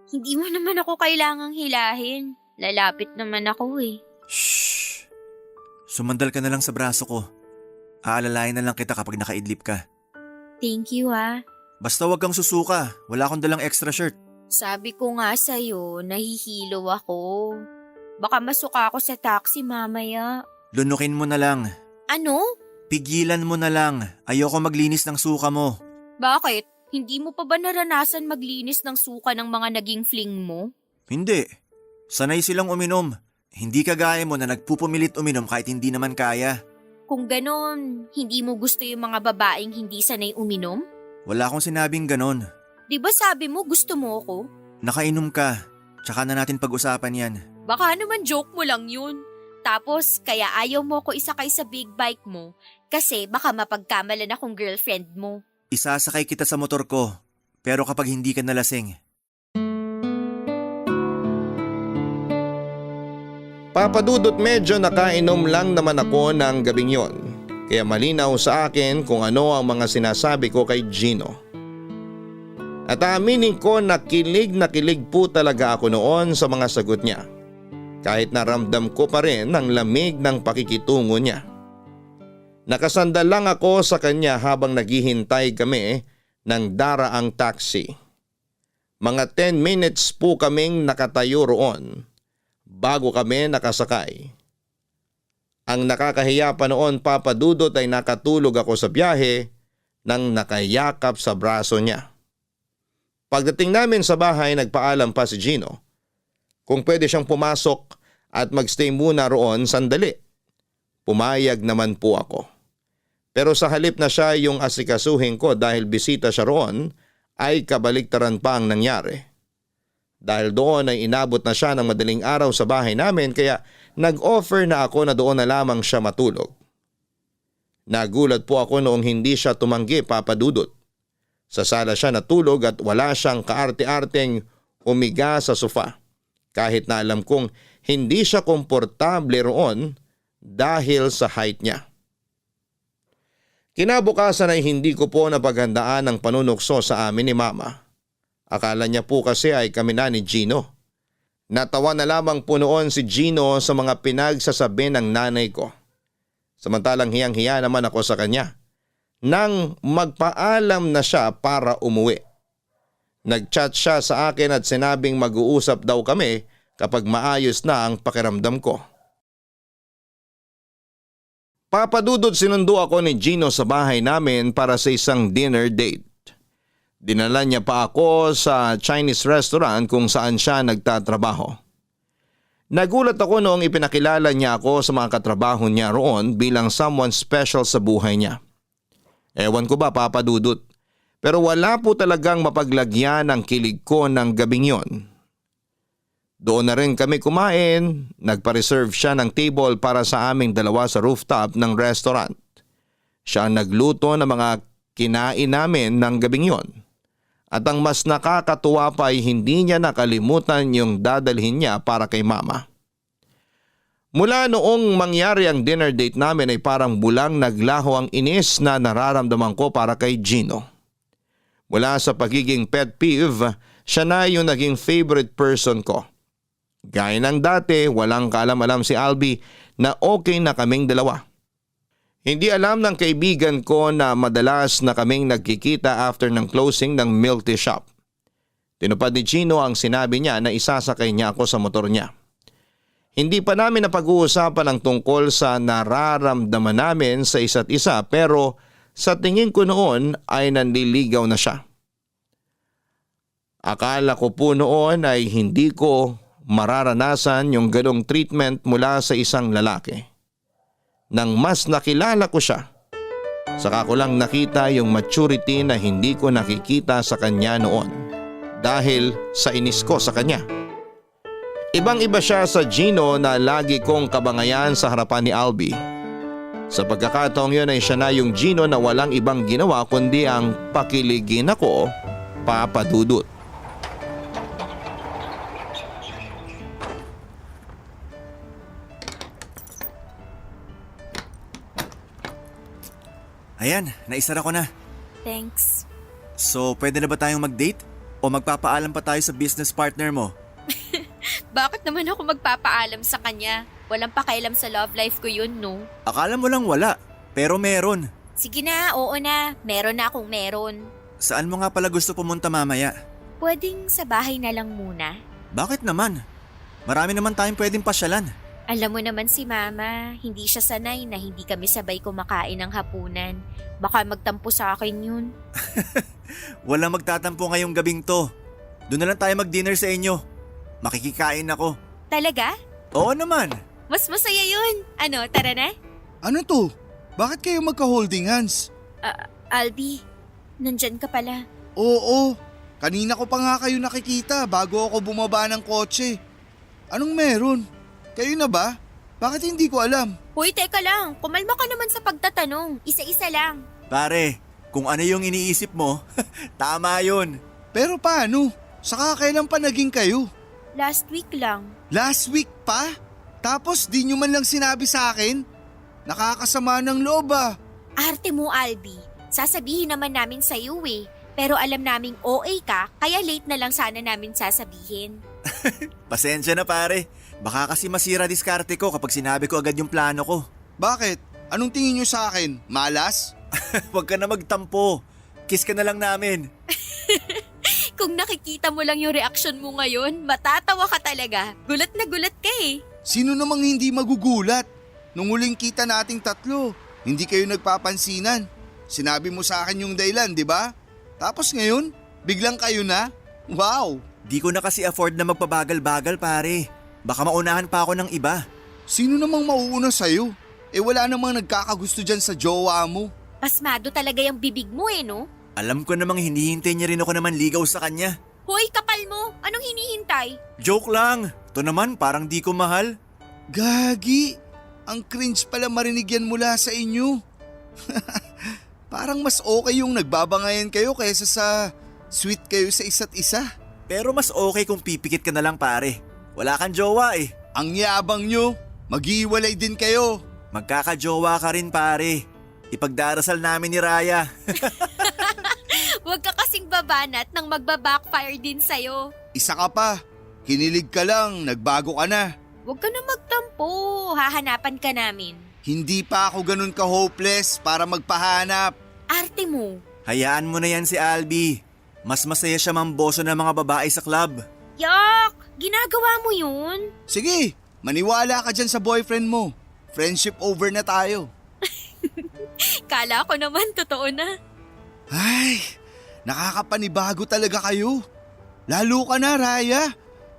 Hindi mo naman ako kailangang hilahin. Lalapit naman ako eh. Shh. Sumandal ka na lang sa braso ko. Aalalayan na lang kita kapag nakaidlip ka. Thank you ah. Basta wag kang susuka. Wala akong dalang extra shirt. Sabi ko nga sa'yo, nahihilo ako. Baka masuka ako sa taxi mamaya. Lunukin mo na lang. Ano? Pigilan mo na lang. Ayoko maglinis ng suka mo. Bakit? Hindi mo pa ba naranasan maglinis ng suka ng mga naging fling mo? Hindi. Sanay silang uminom. Hindi kagaya mo na nagpupumilit uminom kahit hindi naman kaya. Kung ganon, hindi mo gusto yung mga babaeng hindi sanay uminom? Wala akong sinabing ganon. Di ba sabi mo gusto mo ako? Nakainom ka. Tsaka na natin pag-usapan yan. Baka naman joke mo lang yun. Tapos, kaya ayaw mo ko isakay sa big bike mo kasi baka mapagkamalan akong girlfriend mo. Isasakay kita sa motor ko. Pero kapag hindi ka nalasing. Papadudot medyo nakainom lang naman ako ng gabing yon. Kaya malinaw sa akin kung ano ang mga sinasabi ko kay Gino. At aaminin ko na kilig po talaga ako noon sa mga sagot niya. Kahit naramdam ko pa rin ang lamig ng pakikitungo niya. Nakasandal lang ako sa kanya habang naghihintay kami ng daraang taxi. Mga 10 minutes po kaming nakatayo roon bago kami nakasakay. Ang nakakahiya pa noon, Papadudot, ay nakatulog ako sa biyahe nang nakayakap sa braso niya. Pagdating namin sa bahay, nagpaalam pa si Gino kung pwede siyang pumasok at magstay muna roon sandali. Pumayag naman po ako. Pero sa halip na siya yung asikasuhin ko dahil bisita siya roon, ay kabaliktaran pa ang nangyari. Dahil doon ay inabot na siya ng madaling araw sa bahay namin kaya nag-offer na ako na doon na lamang siya matulog. Nagulat po ako noong hindi siya tumanggi, Papadudot. Sa sala siya natulog at wala siyang kaarte-arteng umiga sa sofa. Kahit na alam kong hindi siya komportable roon dahil sa height niya. Kinabukasan ay hindi ko po napaghandaan ang panunukso sa amin ni Mama. Akala niya po kasi ay kami na ni Gino. Natawa na lamang po noon si Gino sa mga pinagsasabi ng nanay ko. Samantalang hiyang-hiya naman ako sa kanya nang magpaalam na siya para umuwi. Nag-chat siya sa akin at sinabing mag-uusap daw kami kapag maayos na ang pakiramdam ko. Papadudot, sinundo ako ni Gino sa bahay namin para sa isang dinner date. Dinala niya pa ako sa Chinese restaurant kung saan siya nagtatrabaho. Nagulat ako noong ipinakilala niya ako sa mga katrabaho niya roon bilang someone special sa buhay niya. Ewan ko ba, Papadudot, pero wala po talagang mapaglagyan ang kilig ko ng gabing yon. Doon na rin kami kumain, nagpa-reserve siya ng table para sa aming dalawa sa rooftop ng restaurant. Siya ang nagluto ng mga kinain namin ng gabing yon. At ang mas nakakatuwa pa ay hindi niya nakalimutan yung dadalhin niya para kay mama. Mula noong mangyari ang dinner date namin ay parang bulang naglaho ang inis na nararamdaman ko para kay Gino. Mula sa pagiging pet peeve, siya na yung naging favorite person ko. Gaya ng dati, walang kaalam-alam si Albi na okay na kaming dalawa. Hindi alam ng kaibigan ko na madalas na kaming nagkikita after ng closing ng milk tea shop. Tinupad ni Gino ang sinabi niya na isasakay niya ako sa motor niya. Hindi pa namin napag-uusapan ang tungkol sa nararamdaman namin sa isa't isa pero sa tingin ko noon ay nanliligaw na siya. Akala ko po noon ay hindi ko mararanasan yung ganong treatment mula sa isang lalaki. Nang mas nakilala ko siya, saka ko lang nakita yung maturity na hindi ko nakikita sa kanya noon dahil sa inis ko sa kanya. Ibang-iba siya sa Gino na lagi kong kabangayan sa harapan ni Albi. Sa pagkakataong yun ay siya na yung Gino na walang ibang ginawa kundi ang pakiligin ako, Papadudot. Ayan, naisara ko na. Thanks. So, pwede na ba tayong mag-date? O magpapaalam pa tayo sa business partner mo? Bakit naman ako magpapaalam sa kanya? Walang pakialam sa love life ko yun, no? Akala mo lang wala, pero meron. Sige na, oo na. Meron na akong meron. Saan mo nga pala gusto pumunta mamaya? Pwedeng sa bahay na lang muna. Bakit naman? Marami naman tayong pwedeng pasyalan. Alam mo naman si Mama, hindi siya sanay na hindi kami sabay kumakain ng hapunan. Baka magtampo sa akin yun. Walang magtatampo ngayong gabing to. Doon na lang tayo mag-dinner sa inyo. Makikikain ako. Talaga? Oo naman. Mas masaya yun. Ano, tara na? Ano to? Bakit kayo magka-holding hands? Albi, nandyan ka pala. Oo, kanina ko pa nga kayo nakikita bago ako bumaba ng kotse. Anong meron? Kayo na ba? Bakit hindi ko alam? Hoy, teka lang. Kumalma ka naman sa pagtatanong. Isa-isa lang. Pare, kung ano yung iniisip mo, tama yun. Pero paano? Saka kailan pa naging kayo? Last week lang. Last week pa? Tapos di nyo man lang sinabi sa akin? Nakakasama ng loob ah. Arte mo, Albi. Sasabihin naman namin sa iyo eh. Pero alam naming OA ka, kaya late na lang sana namin sasabihin. Pasensya na pare. Baka kasi masira diskarte ko kapag sinabi ko agad yung plano ko. Bakit? Anong tingin nyo sa akin? Malas? Huwag ka na magtampo. Kiss ka na lang namin. Kung nakikita mo lang yung reaksyon mo ngayon, matatawa ka talaga. Gulat na gulat ka eh. Sino namang hindi magugulat? Nung huling kita nating tatlo, hindi kayo nagpapansinan. Sinabi mo sa akin yung dahilan, di ba? Tapos ngayon, biglang kayo na? Wow! Di ko na kasi afford na magpabagal-bagal pare. Baka maunahan pa ako ng iba. Sino namang mauuna sa'yo? Wala namang nagkakagusto dyan sa jowa mo. Pasmado talaga yung bibig mo eh, no? Alam ko namang hinihintay niya rin ako naman ligaw sa kanya. Hoy, kapal mo! Anong hinihintay? Joke lang. Ito naman parang di ko mahal. Gagi! Ang cringe pala marinig yan mula sa inyo. Parang mas okay yung nagbabangayan kayo kaysa sa sweet kayo sa isa't isa. Pero mas okay kung pipikit ka na lang pare. Wala kang jowa eh. Ang yabang nyo, maghiwalay din kayo. Magkakajowa ka rin pare. Ipagdarasal namin ni Raya. Huwag ka kasing babanat nang magbabackfire din sa'yo. Isa ka pa, kinilig ka lang, nagbago ka na. Huwag ka na magtampo, hahanapan ka namin. Hindi pa ako ganun ka-hopeless para magpahanap. Arte mo. Hayaan mo na yan si Albi. Mas masaya siya mamboso ng mga babae sa club. Yak! Ginagawa mo yun? Sige, maniwala ka dyan sa boyfriend mo. Friendship over na tayo. Kala ko naman totoo na. Ay, nakakapanibago talaga kayo. Lalo ka na, Raya.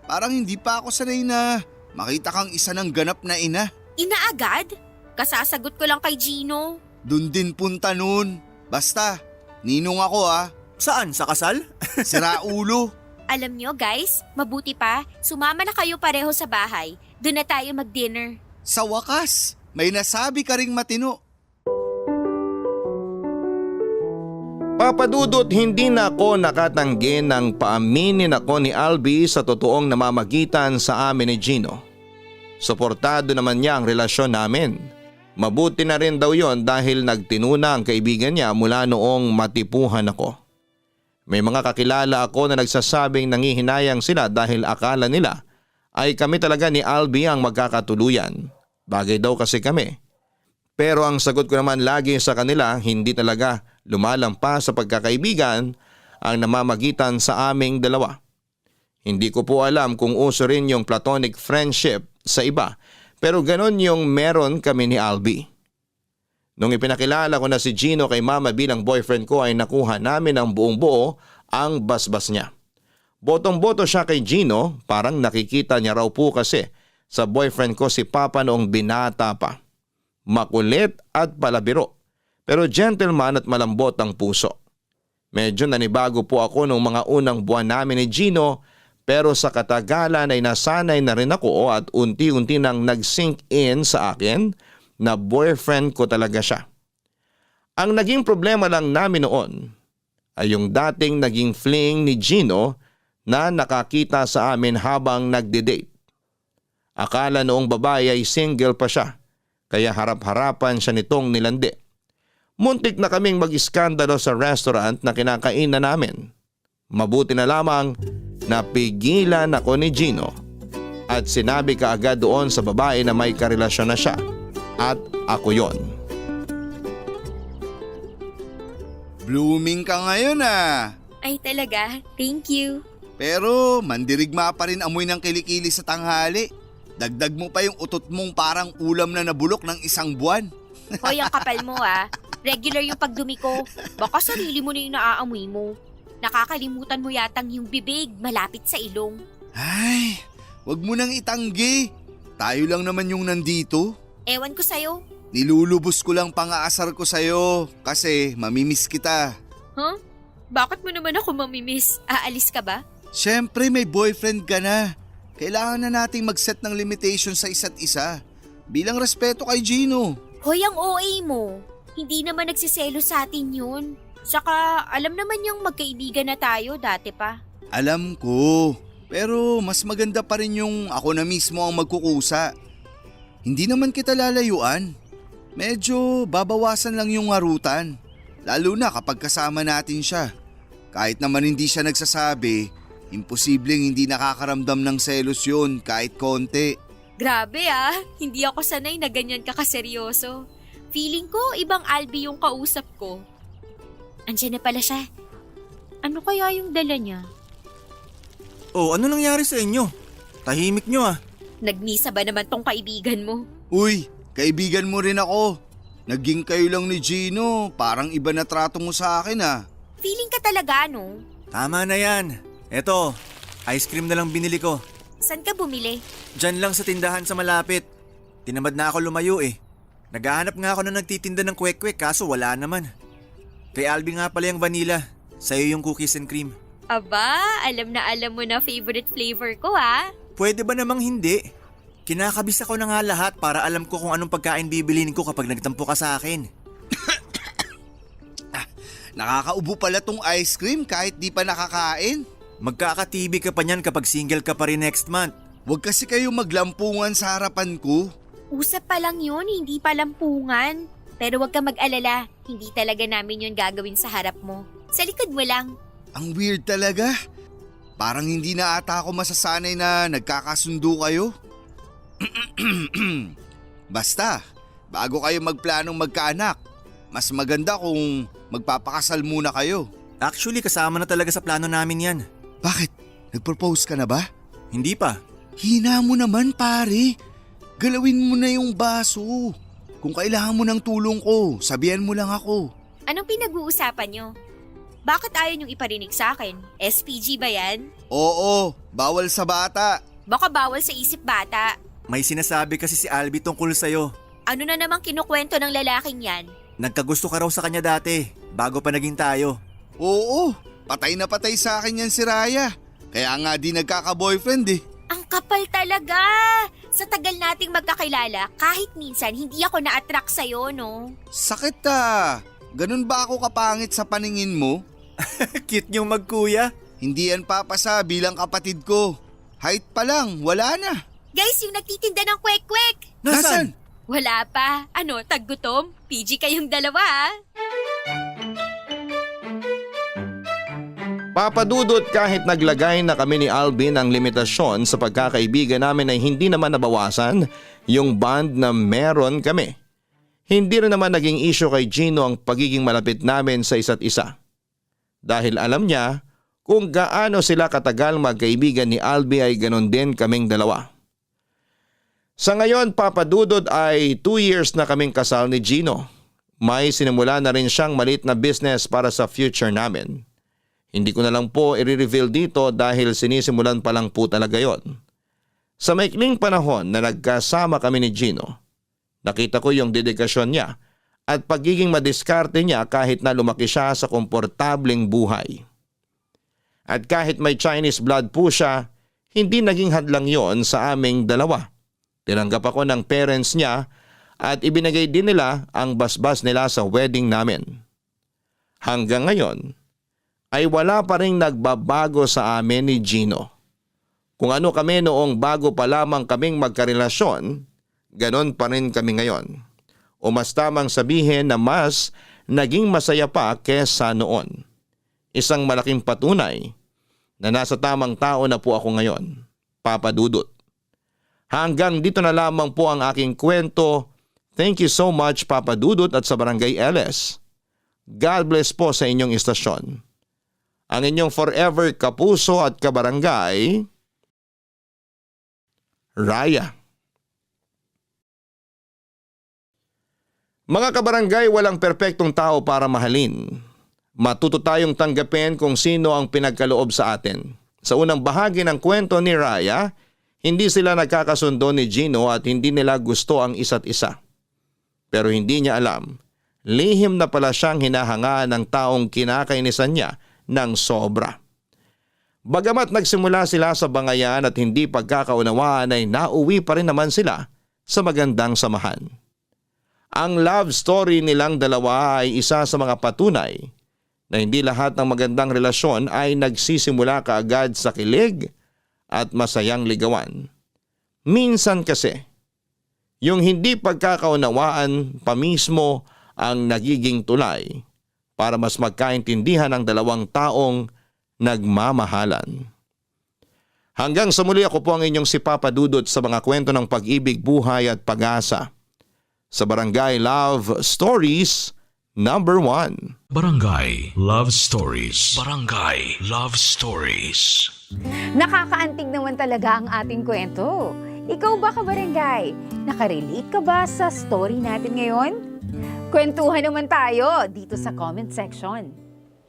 Parang hindi pa ako sanay na makita kang isa ng ganap na ina. Ina agad? Kasasagot ko lang kay Gino. Dun din punta nun. Basta, ninong ako ah. Saan? Sa kasal? Sira ulo. Alam nyo guys, mabuti pa, sumama na kayo pareho sa bahay. Doon na tayo mag-dinner. Sa wakas, may nasabi ka ring matino. Papadudot, hindi na ako nakatanggi nang paaminin ako ni Albi sa totoong namamagitan sa amin ni Gino. Suportado naman niya ang relasyon namin. Mabuti na rin daw yon dahil nagtinuna ang kaibigan niya mula noong matipuhan ako. May mga kakilala ako na nagsasabing nangihinayang sila dahil akala nila ay kami talaga ni Albi ang magkakatuluyan. Bagay daw kasi kami. Pero ang sagot ko naman lagi sa kanila, hindi talaga lumalampas sa pagkakaibigan ang namamagitan sa aming dalawa. Hindi ko po alam kung uso rin yung platonic friendship sa iba, pero ganon yung meron kami ni Albi. Nung ipinakilala ko na si Gino kay Mama bilang boyfriend ko ay nakuha namin ng buong buo ang basbas niya. Botong-boto siya kay Gino, parang nakikita niya raw po kasi sa boyfriend ko si Papa noong binata pa. Makulit at palabiro, pero gentleman at malambot ang puso. Medyo nanibago po ako noong mga unang buwan namin ni Gino, pero sa katagalan ay nasanay na rin ako at unti-unti nang nag-sink in sa akin na boyfriend ko talaga siya. Ang naging problema lang namin noon ay yung dating naging fling ni Gino na nakakita sa amin habang nagde-date. Akala noong babae ay single pa siya, kaya harap-harapan siya nitong nilandi. Muntik na kaming mag-iskandalo sa restaurant na kinakainan namin. Mabuti na lamang napigilan ako ni Gino at sinabi kaagad doon sa babae na may karelasyon na siya at ako yon. Blooming ka ngayon ah. Ay talaga, thank you. Pero mandirigma pa rin amoy ng kilikili sa tanghali. Dagdag mo pa yung utot mong parang ulam na nabulok ng isang buwan. Hoy, ang kapal mo ah. Regular yung pagdumi ko. Baka sarili mo na yung naaamoy mo. Nakakalimutan mo yatang yung bibig malapit sa ilong. Ay, wag mo nang itanggi. Tayo lang naman yung nandito. Ewan ko sa'yo. Nilulubos ko lang pang-aasar ko sa'yo kasi mamimiss kita. Huh? Bakit mo naman ako mamimiss? Aalis ka ba? Siyempre may boyfriend ka na. Kailangan na nating mag-set ng limitation sa isa't isa. Bilang respeto kay Gino. Hoy, ang OA mo. Hindi naman nagsiselo sa atin yun. Saka alam naman yung magkaibigan na tayo dati pa. Alam ko. Pero mas maganda pa rin yung ako na mismo ang magkukusa. Hindi naman kita lalayuan. Medyo babawasan lang yung harutan. Lalo na kapag kasama natin siya. Kahit naman hindi siya nagsasabi, imposibleng hindi nakakaramdam ng selos yun kahit konti. Grabe ah, hindi ako sanay na ganyan ka kaseryoso. Feeling ko ibang Albi yung kausap ko. Andiyan na pala siya. Ano kaya yung dala niya? Oh, ano nangyari sa inyo? Tahimik nyo ah. Nagmisa ba naman tong kaibigan mo? Uy, kaibigan mo rin ako. Naging kayo lang ni Gino, parang iba na trato mo sa akin ah. Feeling ka talaga no? Tama na yan. Eto, ice cream na lang binili ko. Saan ka bumili? Diyan lang sa tindahan sa malapit. Tinamad na ako lumayo eh. Naghahanap nga ako na nagtitinda ng kwek-kwek kaso wala naman. Kay Albi nga pala yung vanilla. Sa'yo yung cookies and cream. Aba, alam na alam mo na favorite flavor ko ha? Pwede ba namang hindi? Kinakabisa ko na nga lahat para alam ko kung anong pagkain bibilin ko kapag nagtampo ka sa akin. Nakakaubo pala tong ice cream kahit di pa nakakain. Magkaka-TV ka pa niyan kapag single ka pa rin next month. Huwag kasi kayo maglampungan sa harapan ko. Usap pa lang yun, hindi pa lampungan. Pero wag ka mag-alala, hindi talaga namin yun gagawin sa harap mo. Sa likod mo lang. Ang weird talaga. Parang hindi na ata ako masasanay na nagkakasundo kayo. Basta, bago kayo magplanong magkaanak, mas maganda kung magpapakasal muna kayo. Actually, kasama na talaga sa plano namin yan. Bakit? Nag-propose ka na ba? Hindi pa. Hina mo naman pare. Galawin mo na yung baso. Kung kailangan mo ng tulong ko, sabihan mo lang ako. Anong pinag-uusapan nyo? Bakit ayaw nyong iparinig sa akin? SPG ba yan? Oo, bawal sa bata. Baka bawal sa isip bata. May sinasabi kasi si Albi tungkol sa'yo. Ano na namang kinukwento ng lalaking yan? Nagkagusto ka raw sa kanya dati, bago pa naging tayo. Oo, patay na patay sa akin yan si Raya. Kaya nga di nagkaka-boyfriend eh. Ang kapal talaga! Sa tagal nating magkakilala, kahit minsan hindi ako na-attract sa'yo, no? Sakit ah. Ganun ba ako kapangit sa paningin mo? Cute niyong magkuya. Hindi yan papasa bilang kapatid ko. Height pa lang, wala na. Guys, yung nagtitinda ng kwek-kwek! Nasaan? Wala pa. Ano, taggutom? PG kayong dalawa, ah. Papadudot kahit naglagay na kami ni Alvin ng limitasyon sa pagkakaibigan namin ay hindi naman nabawasan yung bond na meron kami. Hindi rin naman naging issue kay Gino ang pagiging malapit namin sa isa't isa. Dahil alam niya kung gaano sila katagal magkaibigan ni Albi ay ganon din kaming dalawa. Sa ngayon, Papadudot ay 2 years na kaming kasal ni Gino. May sinimula na rin siyang maliit na business para sa future namin. Hindi ko na lang po i-reveal dito dahil sinisimulan pa lang po talaga yon. Sa maikling panahon na nagkasama kami ni Gino, nakita ko yung dedikasyon niya at pagiging madiskarte niya kahit na lumaki siya sa komportableng buhay. At kahit may Chinese blood po siya, hindi naging hadlang yon sa aming dalawa. Tinanggap ako ng parents niya at ibinigay din nila ang basbas nila sa wedding namin. Hanggang ngayon, ay wala pa rin nagbabago sa amin ni Gino. Kung ano kami noong bago pa lamang kaming magkarelasyon, ganon pa rin kami ngayon. O mas tamang sabihin na mas naging masaya pa kesa noon. Isang malaking patunay na nasa tamang tao na po ako ngayon, Papadudot. Hanggang dito na lamang po ang aking kwento. Thank you so much, Papadudot at sa Barangay LS. God bless po sa inyong istasyon. Ang inyong forever kapuso at kabarangay, Raya. Mga kabarangay, walang perpektong tao para mahalin. Matuto tayong tanggapin kung sino ang pinagkaloob sa atin. Sa unang bahagi ng kwento ni Raya, hindi sila nagkakasundo ni Gino at hindi nila gusto ang isa't isa. Pero hindi niya alam, lihim na pala siyang hinahangaan ng taong kinakainisan niya ng sobra. Bagamat nagsimula sila sa bangayan at hindi pagkakaunawaan ay nauwi pa rin naman sila sa magandang samahan. Ang love story nilang dalawa ay isa sa mga patunay na hindi lahat ng magandang relasyon ay nagsisimula kaagad sa kilig at masayang ligawan. Minsan kasi, yung hindi pagkakaunawaan pa mismo ang nagiging tulay para mas magkaintindihan ang dalawang taong nagmamahalan. Hanggang sa muli, ako po ang inyong si Papadudot sa mga kwento ng pag-ibig, buhay at pag-asa. Sa Barangay Love Stories number 1. Barangay Love Stories. Barangay Love Stories. Nakakaantig naman talaga ang ating kwento. Ikaw ba, kabarangay? Nakarelate ka ba sa story natin ngayon? Kwentuhan naman tayo dito sa comment section.